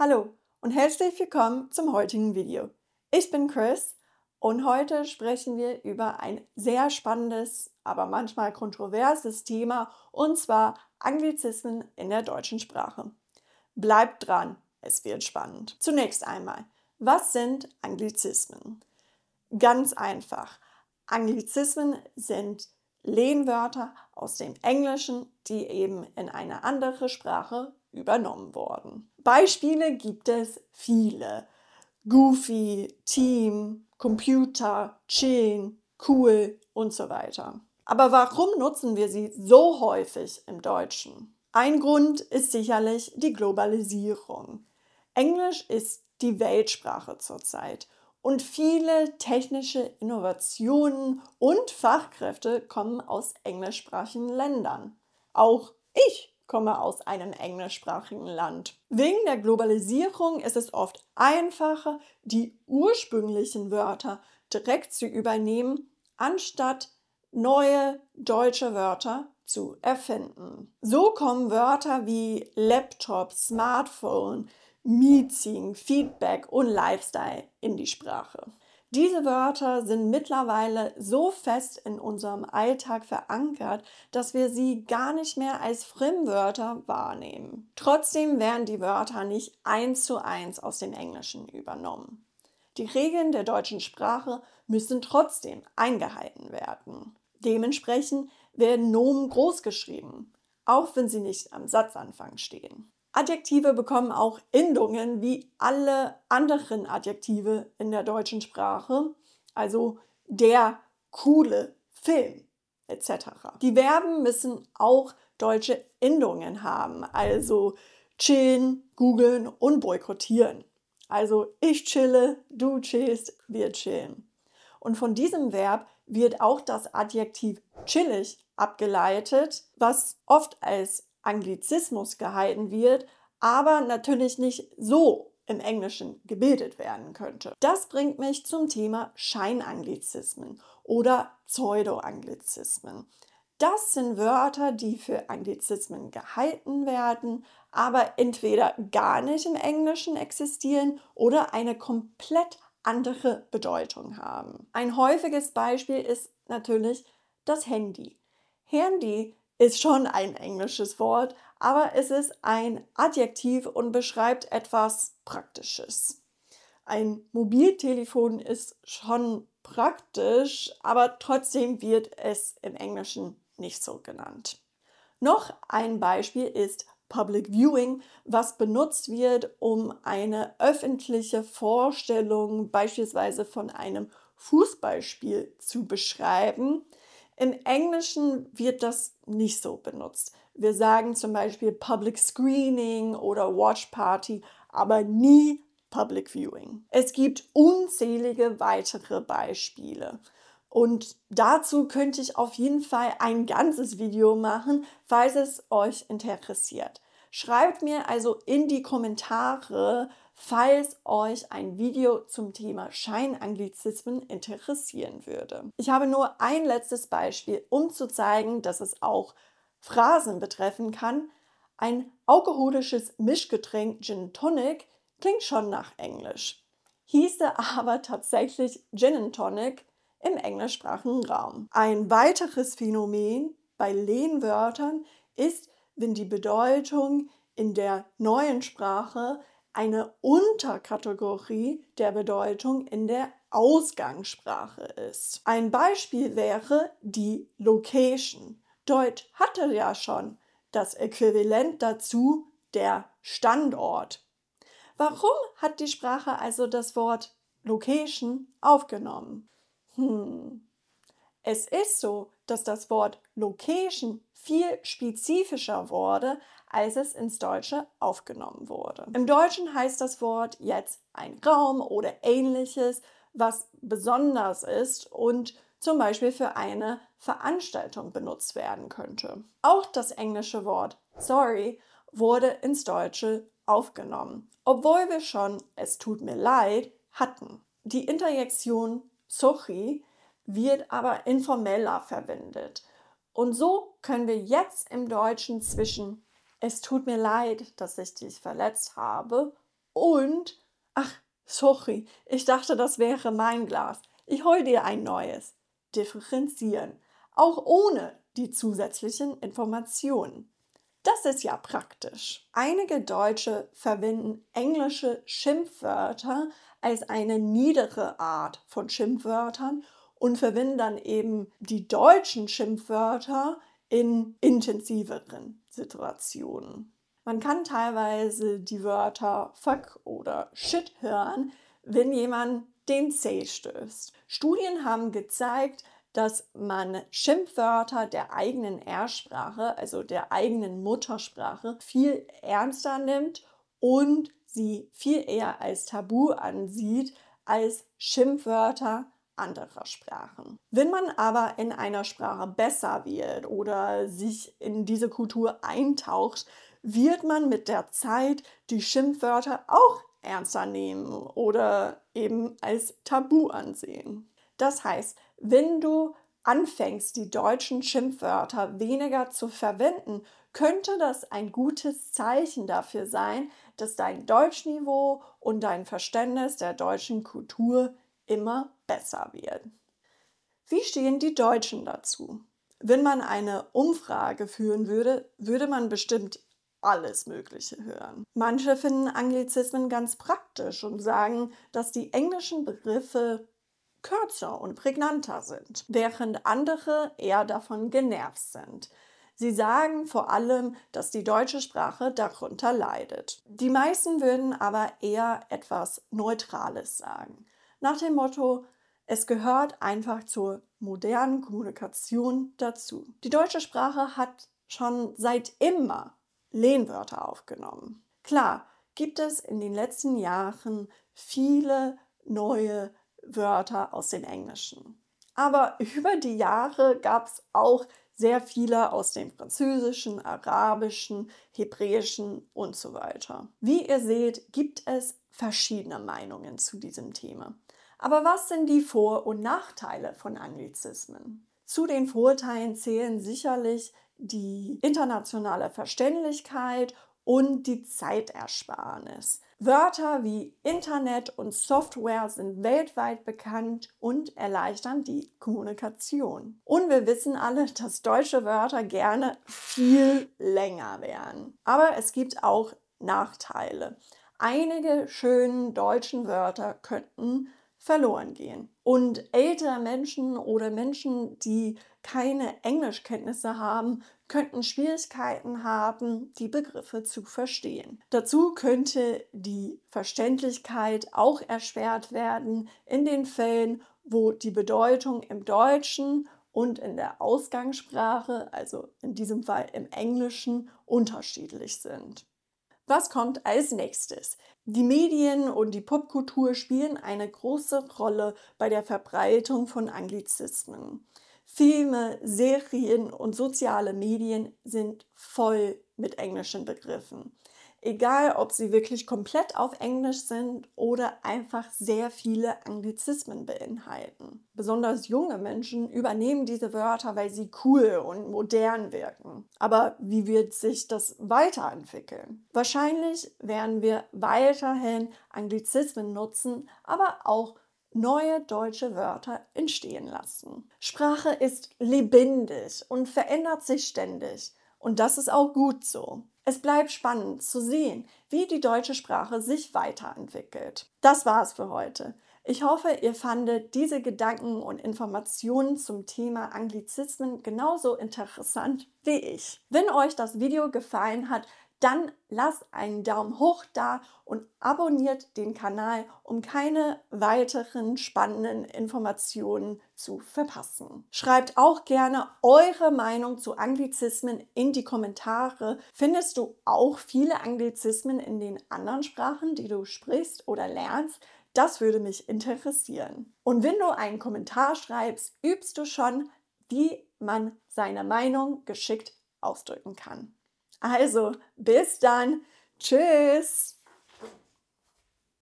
Hallo und herzlich willkommen zum heutigen Video. Ich bin Chris und heute sprechen wir über ein sehr spannendes, aber manchmal kontroverses Thema, und zwar Anglizismen in der deutschen Sprache. Bleibt dran, es wird spannend. Zunächst einmal, was sind Anglizismen? Ganz einfach. Anglizismen sind Lehnwörter aus dem Englischen, die eben in eine andere Sprache übernommen wurden. Beispiele gibt es viele. Goofy, Team, Computer, Chillen, cool und so weiter. Aber warum nutzen wir sie so häufig im Deutschen? Ein Grund ist sicherlich die Globalisierung. Englisch ist die Weltsprache zurzeit. Und viele technische Innovationen und Fachkräfte kommen aus englischsprachigen Ländern. Auch ich komme aus einem englischsprachigen Land. Wegen der Globalisierung ist es oft einfacher, die ursprünglichen Wörter direkt zu übernehmen, anstatt neue deutsche Wörter zu erfinden. So kommen Wörter wie Laptop, Smartphone, Meeting, Feedback und Lifestyle in die Sprache. Diese Wörter sind mittlerweile so fest in unserem Alltag verankert, dass wir sie gar nicht mehr als Fremdwörter wahrnehmen. Trotzdem werden die Wörter nicht 1:1 aus dem Englischen übernommen. Die Regeln der deutschen Sprache müssen trotzdem eingehalten werden. Dementsprechend werden Nomen groß geschrieben, auch wenn sie nicht am Satzanfang stehen. Adjektive bekommen auch Endungen wie alle anderen Adjektive in der deutschen Sprache, also der coole Film etc. Die Verben müssen auch deutsche Endungen haben, also chillen, googeln und boykottieren. Also ich chille, du chillst, wir chillen. Und von diesem Verb wird auch das Adjektiv chillig abgeleitet, was oft als Anglizismus gehalten wird, aber natürlich nicht so im Englischen gebildet werden könnte. Das bringt mich zum Thema Scheinanglizismen oder Pseudoanglizismen. Das sind Wörter, die für Anglizismen gehalten werden, aber entweder gar nicht im Englischen existieren oder eine komplett andere Bedeutung haben. Ein häufiges Beispiel ist natürlich das Handy. Handy ist schon ein englisches Wort, aber es ist ein Adjektiv und beschreibt etwas Praktisches. Ein Mobiltelefon ist schon praktisch, aber trotzdem wird es im Englischen nicht so genannt. Noch ein Beispiel ist Public Viewing, was benutzt wird, um eine öffentliche Vorstellung beispielsweise von einem Fußballspiel zu beschreiben. Im Englischen wird das nicht so benutzt. Wir sagen zum Beispiel Public Screening oder Watch Party, aber nie Public Viewing. Es gibt unzählige weitere Beispiele. Und dazu könnte ich auf jeden Fall ein ganzes Video machen, falls es euch interessiert. Schreibt mir also in die Kommentare, falls euch ein Video zum Thema Scheinanglizismen interessieren würde. Ich habe nur ein letztes Beispiel, um zu zeigen, dass es auch Phrasen betreffen kann. Ein alkoholisches Mischgetränk Gin Tonic klingt schon nach Englisch, hieße aber tatsächlich Gin and Tonic im englischsprachigen Raum. Ein weiteres Phänomen bei Lehnwörtern ist, wenn die Bedeutung in der neuen Sprache eine Unterkategorie der Bedeutung in der Ausgangssprache ist. Ein Beispiel wäre die Location. Deutsch hatte ja schon das Äquivalent dazu, der Standort. Warum hat die Sprache also das Wort Location aufgenommen? Es ist so, dass das Wort Location viel spezifischer wurde, als es ins Deutsche aufgenommen wurde. Im Deutschen heißt das Wort jetzt ein Raum oder ähnliches, was besonders ist und zum Beispiel für eine Veranstaltung benutzt werden könnte. Auch das englische Wort sorry wurde ins Deutsche aufgenommen, obwohl wir schon es tut mir leid hatten. Die Interjektion sorry wird aber informeller verwendet. Und so können wir jetzt im Deutschen zwischen es tut mir leid, dass ich dich verletzt habe und, ach, sorry, ich dachte, das wäre mein Glas. Ich hol dir ein neues. Differenzieren, auch ohne die zusätzlichen Informationen. Das ist ja praktisch. Einige Deutsche verwenden englische Schimpfwörter als eine niedere Art von Schimpfwörtern und verwenden dann eben die deutschen Schimpfwörter in intensiveren Situationen. Man kann teilweise die Wörter fuck oder shit hören, wenn jemand den Zeh stößt. Studien haben gezeigt, dass man Schimpfwörter der eigenen Ersprache, also der eigenen Muttersprache, viel ernster nimmt und sie viel eher als Tabu ansieht als Schimpfwörter anderer Sprachen. Wenn man aber in einer Sprache besser wird oder sich in diese Kultur eintaucht, wird man mit der Zeit die Schimpfwörter auch ernster nehmen oder eben als Tabu ansehen. Das heißt, wenn du anfängst, die deutschen Schimpfwörter weniger zu verwenden, könnte das ein gutes Zeichen dafür sein, dass dein Deutschniveau und dein Verständnis der deutschen Kultur immer besser wird. Wie stehen die Deutschen dazu? Wenn man eine Umfrage führen würde, würde man bestimmt alles Mögliche hören. Manche finden Anglizismen ganz praktisch und sagen, dass die englischen Begriffe kürzer und prägnanter sind, während andere eher davon genervt sind. Sie sagen vor allem, dass die deutsche Sprache darunter leidet. Die meisten würden aber eher etwas Neutrales sagen. Nach dem Motto, es gehört einfach zur modernen Kommunikation dazu. Die deutsche Sprache hat schon seit immer Lehnwörter aufgenommen. Klar, gibt es in den letzten Jahren viele neue Wörter aus dem Englischen. Aber über die Jahre gab es auch sehr viele aus dem Französischen, Arabischen, Hebräischen und so weiter. Wie ihr seht, gibt es verschiedene Meinungen zu diesem Thema. Aber was sind die Vor- und Nachteile von Anglizismen? Zu den Vorteilen zählen sicherlich die internationale Verständlichkeit und die Zeitersparnis. Wörter wie Internet und Software sind weltweit bekannt und erleichtern die Kommunikation. Und wir wissen alle, dass deutsche Wörter gerne viel länger wären. Aber es gibt auch Nachteile. Einige schöne deutschen Wörter könnten verloren gehen. Und ältere Menschen oder Menschen, die keine Englischkenntnisse haben, könnten Schwierigkeiten haben, die Begriffe zu verstehen. Dazu könnte die Verständlichkeit auch erschwert werden in den Fällen, wo die Bedeutung im Deutschen und in der Ausgangssprache, also in diesem Fall im Englischen, unterschiedlich sind. Was kommt als nächstes? Die Medien und die Popkultur spielen eine große Rolle bei der Verbreitung von Anglizismen. Filme, Serien und soziale Medien sind voll mit englischen Begriffen. Egal, ob sie wirklich komplett auf Englisch sind oder einfach sehr viele Anglizismen beinhalten. Besonders junge Menschen übernehmen diese Wörter, weil sie cool und modern wirken. Aber wie wird sich das weiterentwickeln? Wahrscheinlich werden wir weiterhin Anglizismen nutzen, aber auch neue deutsche Wörter entstehen lassen. Sprache ist lebendig und verändert sich ständig. Und das ist auch gut so. Es bleibt spannend zu sehen, wie die deutsche Sprache sich weiterentwickelt. Das war's für heute. Ich hoffe, ihr fandet diese Gedanken und Informationen zum Thema Anglizismen genauso interessant wie ich. Wenn euch das Video gefallen hat, dann lasst einen Daumen hoch da und abonniert den Kanal, um keine weiteren spannenden Informationen zu verpassen. Schreibt auch gerne eure Meinung zu Anglizismen in die Kommentare. Findest du auch viele Anglizismen in den anderen Sprachen, die du sprichst oder lernst? Das würde mich interessieren. Und wenn du einen Kommentar schreibst, übst du schon, wie man seine Meinung geschickt ausdrücken kann. Also, bis dann. Tschüss.